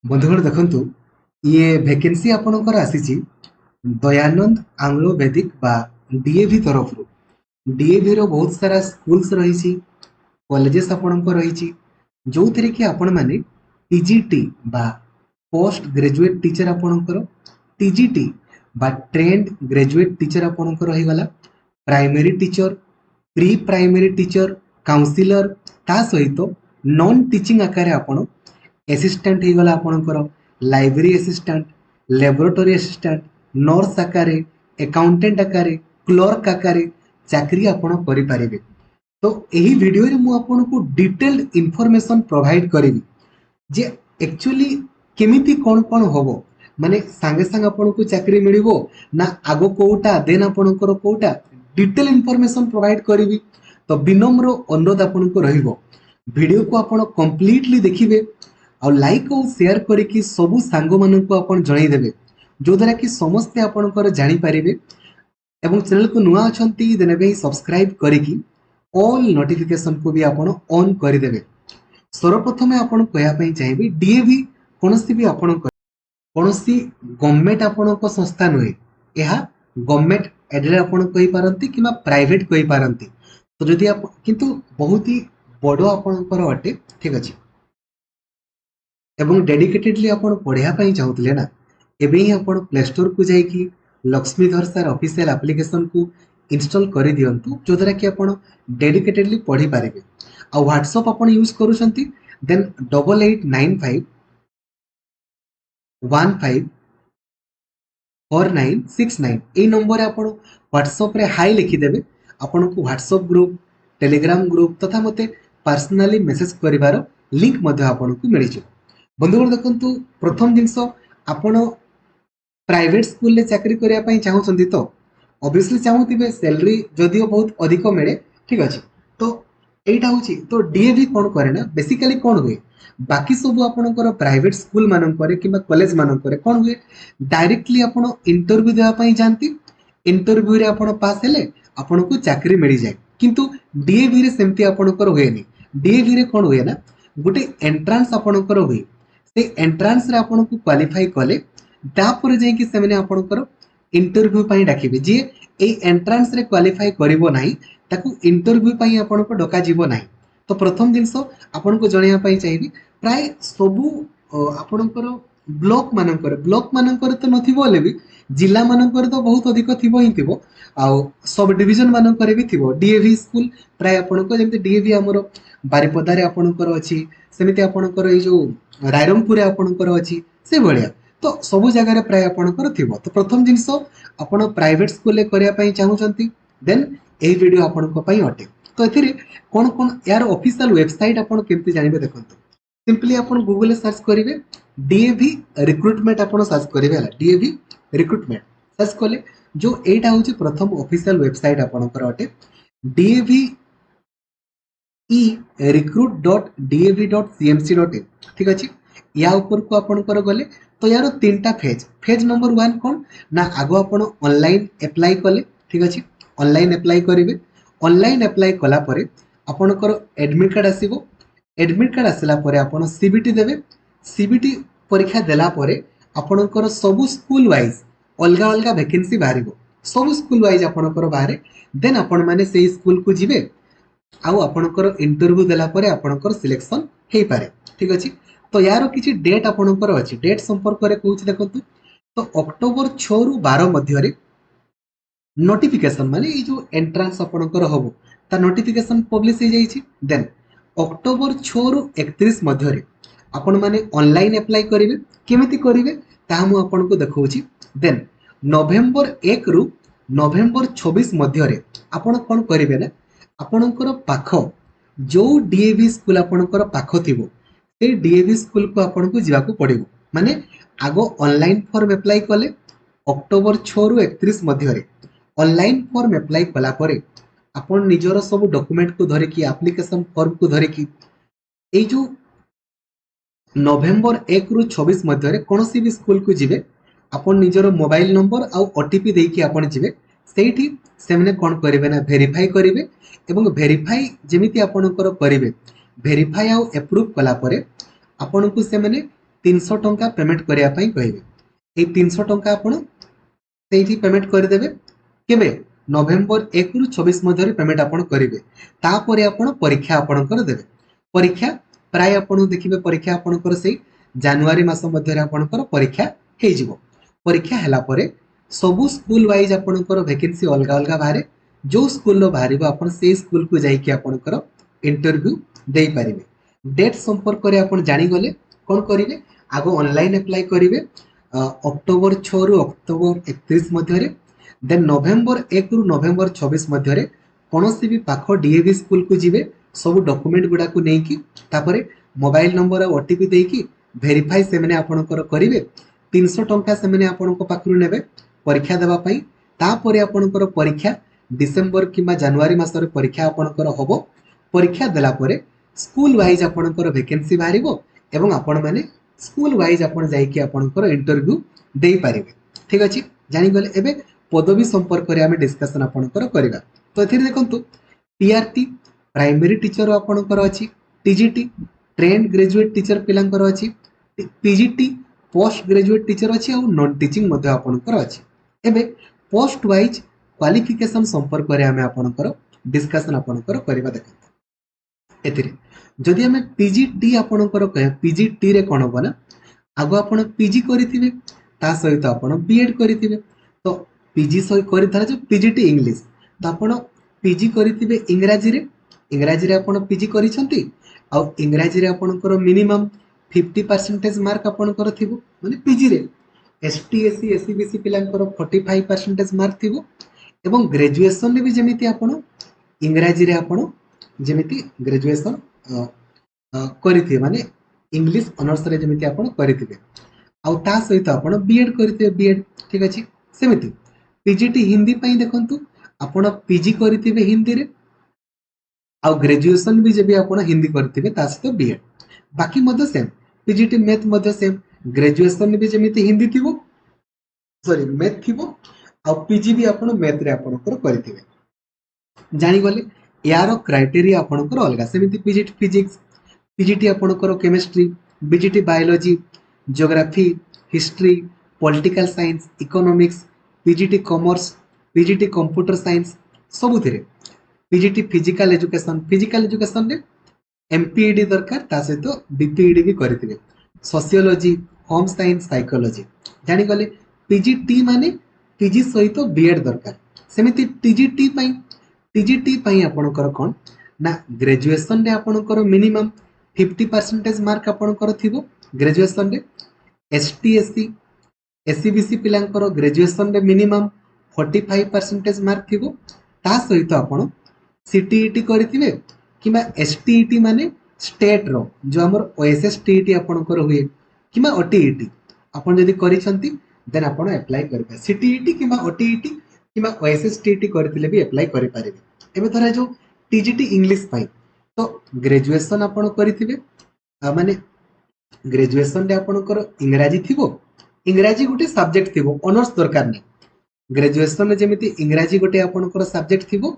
बंधुगण देखंतु ये वैकेंसी आपणकर आसीची दयानंद आंग्लो वैदिक बा डीएवी तरफ डीएवी रो बहुत सारा स्कूल्स रही कॉलेजेस आपणकर रही जो थी कि आपण माने टीजीटी बा पोस्ट ग्रेजुएट टीचर आपणकर टीजीटी बा ट्रेंड ग्रेजुएट टीचर आपणकर रही गला primary teacher pre primary teacher counsellor ता सहित नॉन टीचिंग आकार आपण एसिस्टेंट हो गला आपणकर library assistant laboratory assistant nurse आकार अकाउंटेंट आकार क्लर्क आकार चाकरी आपण करि पारिबे। तो यही वीडियो रे मु आपनको डिटेल्ड इंफॉर्मेशन प्रोवाइड करी जे एक्चुअली केमिति कौन कौन होबो माने सांगे सांगे आपनको चाकरी मिलिबो ना आगो कोउटा देन आपनकर कोउटा डिटेल इंफॉर्मेशन प्रोवाइड करी। तो विनम्र अनुरोध आपनको रहिबो वीडियो को आपण कंप्लीटली देखिबे और लाइक और शेयर करके सबू सांग मानक आपण जणाई देबे जो द्वारा कि समस्ते आपनकर जानि पारिबे एवं चैनल को नुआ अछंती देने बे सब्सक्राइब करिकी ऑल नोटिफिकेशन को भी आपण ऑन कर देबे। सर्वप्रथम आपण कहया पई चाहिबे डीएवी कोनोसी भी आपण कोनोसी गवर्नमेंट आपणक संस्था नुहे यह गवर्नमेंट एडेड आपण कहि पारंती किबा प्राइवेट कहि पारंती। तो जदि आप किंतु बहुत ही बड़ आपणकर अटे ठीक अछि एवं डेडिकेटेडली आपण पढ़िया पई चाहूतले ना एबे ही आपण प्ले स्टोर को जाइकी लक्ष्मीधर सर ऑफिशियल एप्लिकेशन को इंस्टॉल कर दियंतु जो द्वारा कि आपण डेडिकेटेडली पढ़ी पारिबे। आ व्हाट्सएप आपण यूज करूछंती देन 8895 154969 ए नंबर आपण व्हाट्सएप रे हाई लिखि देबे आपण को व्हाट्सएप ग्रुप टेलीग्राम ग्रुप तथा मते पर्सनली मेसेज करिवार लिंक मध्ये आपण को मिलि छ। बंधुगण देखंतु प्रथम जिनस आपण प्राइवेट स्कूल ले चाकरी करिया पई चाहउछंती तो ऑब्वियसली चाहूतिबे सैलरी जदियो बहुत अधिक मिले ठीक अछि। तो एटा होची तो डीएवी कोन करे ना बेसिकली कोन हुए बाकी सब आपनकर प्राइवेट स्कूल मानन करे किबा कॉलेज मानन करे कोन हुए डायरेक्टली आपण इंटरव्यू देवा पई जानती इंटरव्यू रे आपण पास हेले आपण को चाकरी मिल जाए किंतु डीएवी रे सेमती आपनकर होएनी। डीएवी रे कोन हुए ना गुटे एंट्रेंस आपनकर हुए से एंट्रेंस रे आपण को क्वालिफाई कले तापर जाई कि सेमने आपनकर इंटरव्यू पई डाकिबे जे ए एंट्रेंस रे क्वालिफाई करिवो नाही ताकू इंटरव्यू पई आपनको डका जीवो नाही। तो प्रथम जिंस आपनको जणिया पई चाहिबी प्राय सबु आपनकर ब्लॉक मानकर तो नथिबो ले भी जिला मानकर तो बहुत अधिक थिबो ही थिबो आ सब डिवीजन मानकर भी थिबो डीएवी स्कूल प्राय आपनको जेमते डीएवी हमरो बारिपदा रे आपनकर अछि सेमिति आपनकर ए जो रायरंगपुर रे आपनकर अछि से भलिया तो सबु जगह रे प्राय आपनकर थिबो। तो प्रथम जिंस आपण प्राइवेट स्कूल ले करिया पई चाहउचंती देन एही वीडियो आपनको पई अटे। तो एथिरे कोन कोन यार ऑफिशियल वेबसाइट आपण केमति जानिबे देखंतु सिंपली आपण गूगल सर्च करिवे डीएवी रिक्रूटमेंट आपण सर्च करिवे हला डीएवी रिक्रूटमेंट सर्च कले जो एटा होची प्रथम ऑफिशियल वेबसाइट आपनकर अटे डीएवी recruit.dav.cmc.in ठीक अछि। या ऊपर को आपनकर गले तो यार तीनटा फेज नंबर 1 कोन ना आगो आपण ऑनलाइन अप्लाई कले ठीक अछि ऑनलाइन अप्लाई करिवे ऑनलाइन अप्लाई कला परे आपनकर एडमिट कार्ड आसीबो एडमिट कार्ड आसला परे आपण सीबीटी देबे सीबीटी परीक्षा देला परे आपनकर सब स्कूल वाइज अलगा अलगा वैकेंसी बाहरिबो सब स्कूल वाइज आपनकर बाहरे देन आपण माने सेही स्कूल को जिवे आउ आपनकर इंटरव्यू देला परे आपनकर सिलेक्शन हेई पारे ठीक अछि। तो यार किछि डेट आपनकर अछि डेट संपर्क रे कहूछि देखंतु तो अक्टोबर 6 रु 12 मध्य रे नोटिफिकेशन माने ए जो एंट्रेंस आपनकर होबो ता नोटिफिकेशन पब्लिश हे जाईछि देन अक्टोबर 6 रु 31 मध्य रे आपण माने ऑनलाइन अप्लाई करिवे केमिति करिवे ता हम आपनको देखौछि देन नवेम्बर 1 रु नवेम्बर 26 मध्य रे आपण कोन करिवे ना आपणकर पाख जो डीएवी स्कूल आपणकर पाख थिबो से डीएवी स्कूल को आपनको जिवाको पड़िबो माने आगो ऑनलाइन फॉर्म अप्लाई कले अक्टोबर 6 रु 31 मध्य रे ऑनलाइन फॉर्म अप्लाई कला परे आपण निजर सब डॉक्यूमेंट को धरे की एप्लीकेशन फॉर्म को धरे की ए जो नवेम्बर 1 रु 26 मध्य रे कोनोसी भी स्कूल को जिवे आपण निजर मोबाइल नंबर आ ओटीपी देकी आपण जिवे सेठी सेमने कोन करिवे ना वेरीफाई करिवे एवं वेरीफाई जेमिति आपणकर करिवे वेरीफाई आ अप्रूव कला परे आपनको सेमने 300 टंका पेमेंट करिया पई कहबे ए 300 टंका आपण सेठी पेमेंट कर देबे केबे नवेम्बर 1 रु 24 मध्य पेमेंट आपण करिवे तापर आपण परीक्षा आपण कर देबे परीक्षा प्राय आपण देखिबे परीक्षा आपण कर से जनवरी मास मध्य आपण कर परीक्षा हे जिवो परीक्षा हला परे सबु स्कूल वाइज आपण कर वैकेंसी अलग अलग बाहरे जो स्कूल रो बाहरिबो आपण से स्कूल को जाई कि आपण कर इंटरव्यू दे पारिबे डेट संपर्क रे आपण जानि गले कोन करिवे आगो ऑनलाइन अप्लाई करिवे अक्टोबर 6 रु अक्टोबर 31 मध्य रे देन नवेम्बर 1 रु नवेम्बर 26 मध्य रे कोनोसी भी पाखो डीएवी स्कूल को जिवे सब डॉक्यूमेंट गुडा को नै कि तापरे मोबाइल नंबर और ओटीपी दे कि वेरीफाई से माने आपण कर करिवे 300 टंका से माने आपण को पाखरु नेबे परीक्षा देबा पई तापरे आपण कर परीक्षा डिसेंबर किबा जनवरी मासरे परीक्षा आपण कर होबो परीक्षा देला परे स्कूल वाइज आपण कर वैकेंसी बाहरिबो एवं आपण माने स्कूल वाइज आपण जाई कि आपण कर इंटरव्यू देई पारिबे ठीक अछि जानि गले एबे पदवी संपर्क रे हमें डिस्कशन आपण कर करबा तो एथिर देखंतु टीआरटी प्राइमरी टीचर आपण कर अछि टीजीटी ट्रेंड ग्रेजुएट टीचर पिलांकर अछि पीजीटी पोस्ट ग्रेजुएट टीचर अछि और नॉन टीचिंग मध्ये आपण कर अछि एबे पोस्ट वाइज क्वालिफिकेशन संपर्क रे हमें आपण कर डिस्कशन आपण कर करबा देखंतु एथिरे जदि हमें पीजीटी आपण कर कहे पीजीटी रे कोन बना आगो आपण पीजी करिथिबे ता सहित आपण बीएड करिथिबे तो पीजी सही करिथार जो पीजीटी इंग्लिश तो आपण पीजी करिथिबे इंग्राजी रे आपण पीजी करिसंती आ इंग्राजी रे आपणकर मिनिमम 50% मार्क आपणकर थिबो माने पीजी रे एसटी एससी एससी बीसी पिलांकर 45% मार्क थिबो एवं ग्रेजुएशन रे भी जेमिति आपण इंग्राजी रे आपण जेमिति ग्रेजुएशन करिथिबे माने इंग्लिश ऑनर्स रे जेमिति आपण करिथिबे आ ता सहित आपण बीएड करिथिबे बीएड ठीक अछि सेमिति पीजीटी हिंदी पई देखंतु आपण पीजी करिथिबे हिंदी रे आ ग्रेजुएशन भी जब आप हिंदी करते सहित बीएड बाकी same PGT math same graduation भी जमी हिंदी थी सॉरी मैथ थी आ पीजी भी आप मैथ रे आपणकर करेंगे जानीगले यार क्राइटेरिया आपणकर अलग सेमती पीजीटी फिजिक्स पीजीटी आपणकर chemistry BGT biology geography history political science economics PGT commerce PGT computer science सबुथिरे पीजीटी फिजिकल एजुकेशन रे एमपीईडी दरकार ता सहित बीपीईडी भी करथिबे सोशियोलॉजी होम साइंस साइकोलॉजी जानि गले पीजीटी माने पीजी सहित बीएड दरकार सेमिति टीजीटी पई आपणकर कोन ना ग्रेजुएशन रे आपणकर मिनिमम 50% मार्क आपणकर थिबो ग्रेजुएशन रे एसटी एससी एससी बीसी पिलांकर ग्रेजुएशन रे मिनिमम 45% मार्क थिबो ता सहित आपण सीटीईटी करथिबे किबा एसटीईटी माने स्टेट रो जो हमर ओएसएस टीईटी आपणकर हुए किबा ओटीईटी आपण जदी करिसंती देन आपण अप्लाई करबे सीटीईटी किबा ओटीईटी किबा ओएसएस टीईटी करथिले भी अप्लाई करि पारिबे एबे धरा जो टीजीटी इंग्लिश पाई तो ग्रेजुएशन आपण करथिबे माने ग्रेजुएशन रे आपणकर इंग्रजी थिबो इंग्रजी गुटे सब्जेक्ट थिबो ऑनर्स दरकार नै ग्रेजुएशन रे जेमिति इंग्रजी गुटे आपणकर सब्जेक्ट थिबो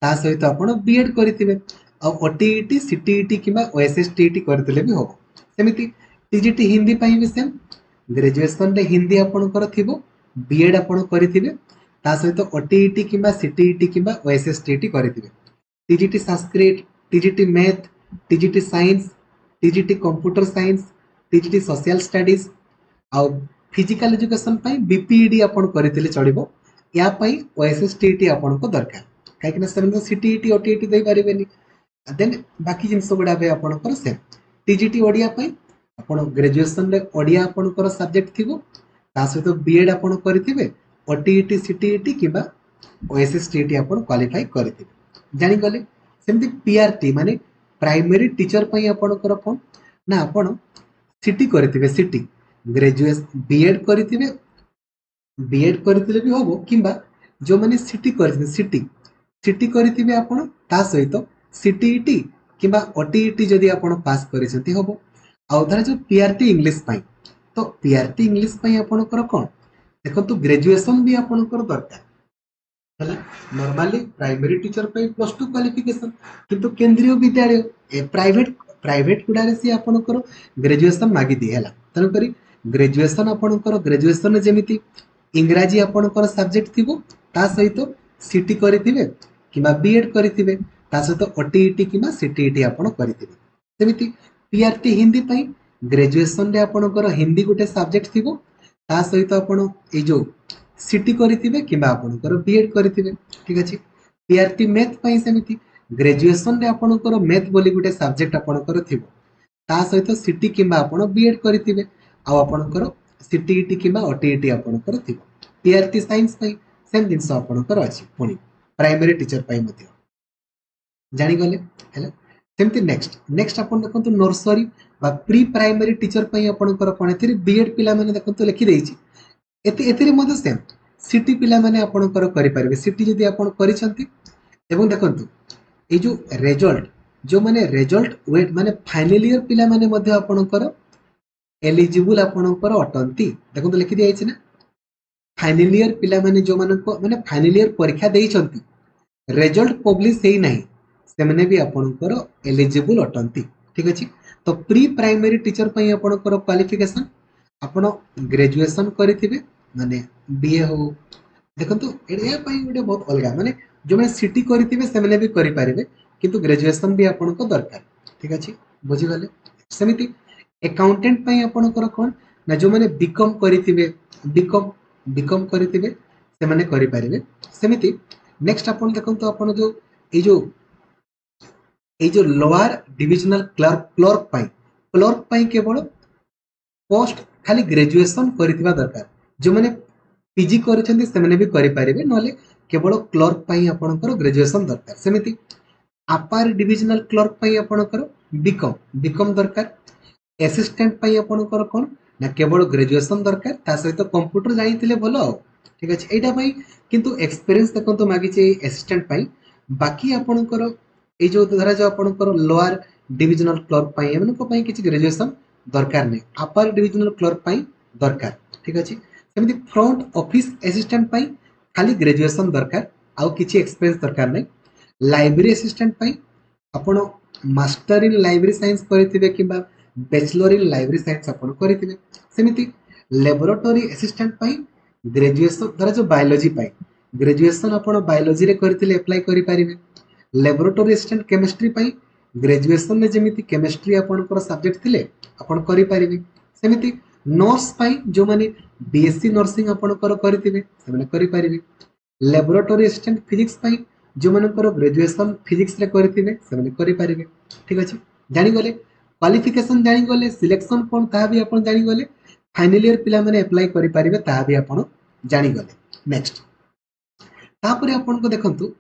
ता सहित आपण बीएड करथिबे आ ओटीईटी सीटीईटी किबा ओएसएस टीईटी करथिले भी होबो सेमिति टीजीटी हिंदी पई भी सेम ग्रेजुएशन रे हिंदी आपणकर थिबो बीएड आपण करथिबे ता सहित ओटीईटी किबा सीटीईटी किबा ओएसएस टीईटी करथिबे TGT Sanskrit TGT math TGT science TGT computer science TGT social studies आ फिजिकल एजुकेशन पई बीपीईडी आपण करथिले चढिबो या पई ओएसएस टीईटी आपण को दरकार काहे कि सीटीईटी ओटीईटी दे पारिबेनी देन बाकी जिनस गुडा बे आपणकर सेम टीजीटी ओडिया पई आपण ग्रेजुएशन रे ओडिया आपणकर सब्जेक्ट थिबो ता सहित बीएड आपण करथिबे ओटीईटी सीटीईटी किबा ओएसएस टीईटी आपण क्वालिफाई करथिबे जानि गले सेमति पीआरटी माने प्राइमरी टीचर पई आपणकर कोन ना आपण सिटी करथिबे सिटी ग्रेजुएशन बीएड करथिले भी होबो किबा जो माने सिटी करथिबे सिटी करथिबे आपण ता सहित सीटीईटी किबा ओटीईटी जदी आपण पास करिसंती होबो आ उधर जो पीआरटी इंग्लिश पई तो पीआरटी इंग्लिश पई आपणकर कोन देखंतु ग्रेजुएशन भी आपणकर दरकार हला नॉर्मली प्राइमरी टीचर पई +2 क्वालिफिकेशन किंतु केंद्रीय विद्यालय प्राइवेट प्राइवेट गुड़ारे सी आपणकर ग्रेजुएशन मागी दिए है तेणुक ग्रेजुएशन आपणकर ग्रेजुएशन जमी इंग्राजी आपणकर सब्जेक्ट थी ता सहित सीटी करेंगे कि बीएड करेंगे ता सहित ओटीईटी कि सीटीईटी आपण करेंगे सेमती पीआरटी हिंदी पाई ग्रेजुएशन रे आपणकर हिंदी गोटे सब्जेक्ट थी ता सहित आपण ए जो सीटी करेंगे कि आपणकर बीएड करेंगे ठीक अच्छे पीआरटी मैथ पाई सेमती ग्रेजुएशन रे आपणकर मैथ बोली गोटे सब्जेक्ट आपणकर थी ता सहित सीटी कि आपण बीएड करेंगे आपणकर सीटीईटी कि ओटीईटी आपणकर थी पीआरटी साइंस पाई सेम जिनस आपणकर अच्छी पुणी प्राइमरी टीचर पाई मध्य जानिगले हैला सेमती नेक्स्ट नेक्स्ट आपण देखंतु नर्सरी बा प्री प्राइमरी टीचर पाई आपणकर कोन एथिरे बीएड पिला माने देखंतु लिखि देइछि एथिरे मध्य सेम सीटी पिला माने आपणकर करि परिबे सीटी जदि आपण करिसंती एवं देखंतु ए जो रिजल्ट जो माने रिजल्ट वेट माने फाइनल ईयर पिला माने मध्य आपणकर एलिजिबल आपणकर अटंती देखंतु लिखि दियाइछि ना फाइनल ईयर पिला माने जो माने फाइनल ईयर परीक्षा देइछंती रिजल्ट पब्लिश हेई नाही सेमने भी आपणकर एलिजिबल अटंती ठीक अछि तो प्री प्राइमरी टीचर पई आपणकर क्वालिफिकेशन आपण ग्रेजुएशन करिथिबे माने बीए हो देखंतु ए पई गोटे बहुत अलगा माने जो माने सीटी करिथिबे सेमने भी करि पारिबे किंतु ग्रेजुएशन भी आपणको दरकार ठीक अछि बुझि गले सेमिति अकाउंटेंट पई आपणकर कोन ना जो माने बीकॉम करिथिबे बीकॉम करिथिबे सेमने करि पारिबे सेमिति नेक्स्ट आपण देखंतु आपण जो लोअर डिविजनल क्लर्क पाई केवल पोस्ट खाली ग्रेजुएशन करिथिबा दरकार जो माने पीजी करछन्ती सेमने भी करि पारिबे नले केवल क्लर्क पाई आपणकर ग्रेजुएशन दरकार सेमिति अपर डिविजनल क्लर्क पाई आपणकर बीकॉम दरकार असिस्टेंट पाई आपणकर कोन ना केवल ग्रेजुएशन दरकार ता सहित कंप्यूटर जानिथिले भलो ठीक अछि एटा पाई किंतु एक्सपीरियंस देखंतु मागी छै असिस्टेंट पाई बाकी आपणकर ए जो धरा जो आपणकर लोअर डिविजनल क्लर्क पाई एमनको पाई किछि ग्रेजुएशन दरकार नै अपर डिविजनल क्लर्क पाई दरकार ठीक अछि सेमिति फ्रंट ऑफिस असिस्टेंट पाई खाली ग्रेजुएशन दरकार आउ किछि एक्सपीरियंस दरकार नै लाइब्रेरी असिस्टेंट पाई आपण मास्टर इन लाइब्रेरी साइंस करिथिबे किबा बैचलर इन लाइब्रेरी साइंस आपण करिथिबे सेमिति लैबोरेटरी असिस्टेंट पाई ग्रेजुएशन धरा जो बायोलॉजी पाई ग्रेजुएशन आपण बायोलॉजी रे करथिले अप्लाई करि पारिबे लैबोरेटरी असिस्टेंट केमिस्ट्री पाई ग्रेजुएशन में जेमिति केमिस्ट्री आपनकर सब्जेक्ट थिले आपण करि पारिबे सेमिति नर्स पाई जो माने बीएससी नर्सिंग आपनकर करिथिबे सेमाने करि पारिबे लैबोरेटरी असिस्टेंट फिजिक्स पाई जो मानकर ग्रेजुएशन फिजिक्स रे करिथिबे सेमाने करि पारिबे ठीक अछि जानि गले क्वालिफिकेशन जानि गले सिलेक्शन कोन ता भी आपण जानि गले फाइनल ईयर पिला माने अप्लाई करि पारिबे ता भी आपण जानि गले नेक्स्ट तापरे आपण को देखंतु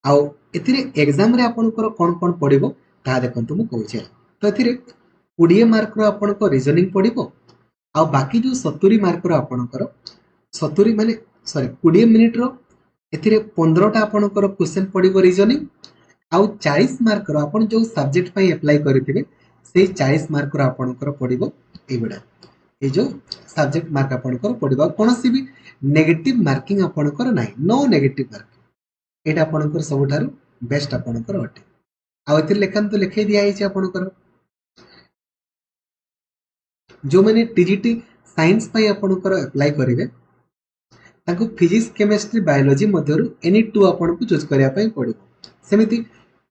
आउ एथिरे एग्जाम रे आपनकर कोन कोन पडिबो ता देखंतु मु कहूचे तो एथिरे 20 मार्क रो आपनको रीजनिंग पडिबो आउ बाकी जो 70 मार्क रो आपनकर 70 माने सॉरी 20 मिनिट रो एथिरे 15 टा आपनकर क्वेश्चन पडिबो रीजनिंग आउ 40 मार्क रो आपन जो सब्जेक्ट पई अप्लाई करिथिबे सेही 40 मार्क रो आपनकर पडिबो एबडा ए जो सब्जेक्ट मार्क आपनकर पडिबो कोनोसी भी नेगेटिव मार्किंग आपनकर नाही नो नेगेटिव मार्किंग एटा आपनकर सबठारु बेस्ट आपनकर अटे आ एतिर लेखन तो लिखै दिया आइछ आपनकर जो माने टीजीटी साइंस पई आपनकर अप्लाई करिवे ताको फिजिक्स केमिस्ट्री बायोलॉजी मध्यरु एनी टू आपनको चूज करिया पई पड़िबो सेमिति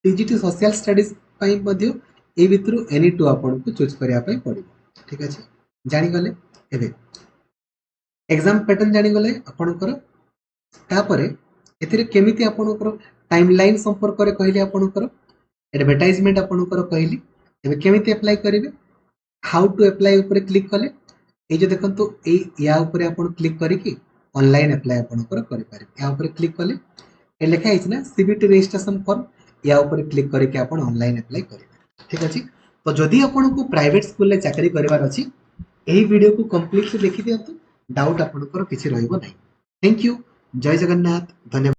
टीजीटी सोशल स्टडीज पई मध्य ए भितरु एनी टू आपनको चूज करिया पई पड़िबो ठीक अछि जानि गले एबे एग्जाम पैटर्न जानि गले आपनकर तापरे एथिरे केमिति आपनकर टाइमलाइन संपर्क रे कहली आपनकर एडवर्टाइजमेंट आपनकर कहली एबे केमिति अप्लाई करिवे हाउ टू अप्लाई ऊपर क्लिक कले ए जो देखंतु ए या ऊपर आपन क्लिक करिकि ऑनलाइन अप्लाई आपनकर करि पारिबे या ऊपर क्लिक कले ए लेखा हिच ना सीबीटी रजिस्ट्रेशन फॉर्म या ऊपर क्लिक करिकि आपन ऑनलाइन अप्लाई करिवे ठीक अछि तो जदि आपनको प्राइवेट स्कूल ले चाकरी करबार अछि एही वीडियो को कंप्लीटली देखि दियंतु डाउट आपनकर किछि रहइबो नै थैंक यू जय जगन्नाथ धन्यवाद।